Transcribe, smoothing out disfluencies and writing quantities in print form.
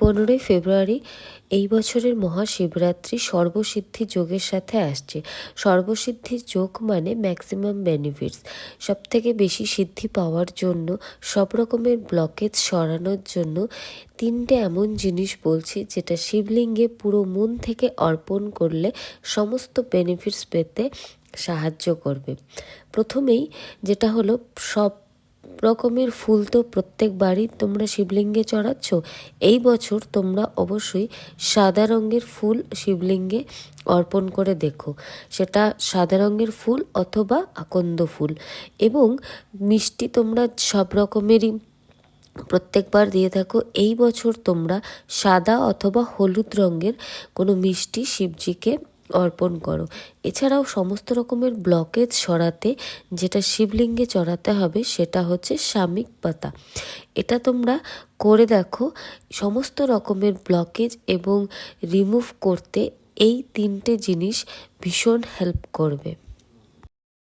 15 ফেব্রুয়ারি এই বছরের মহাশিবরাত্রি সর্বসিদ্ধি যোগের সাথে আসছে। সর্বসিদ্ধি যোগ মানে ম্যাক্সিমাম বেনিফিটস, সব থেকে বেশি সিদ্ধি পাওয়ার জন্য, সব রকমের ব্লকেজ সরানোর জন্য তিনটে এমন জিনিস বলছি যেটা শিবলিঙ্গে পুরো মন থেকে অর্পণ করলে সমস্ত বেনিফিটস পেতে সাহায্য করবে। প্রথমেই যেটা হলো, সব রকমের ফুল তো প্রত্যেকবারই তোমরা শিবলিঙ্গে চড়াচ্ছ, এই বছর তোমরা অবশ্যই সাদা রঙের ফুল শিবলিঙ্গে অর্পণ করে দেখো। সেটা সাদা রঙের ফুল অথবা আকন্দ ফুল, এবং মিষ্টি তোমরা সব রকমেরই প্রত্যেকবার দিয়ে থাকো। এই বছর তোমরা সাদা অথবা হলুদ রঙের কোনো মিষ্টি শিবজিকে অর্পণ করো। এছাড়াও সমস্ত রকমের ব্লকেজ সরাতে যেটা শিবলিঙ্গে চড়াতে হবে সেটা হচ্ছে শামিক পাতা। এটা তোমরা করে দেখো, সমস্ত রকমের ব্লকেজ এবং রিমুভ করতে এই তিনটে জিনিস ভীষণ হেল্প করবে।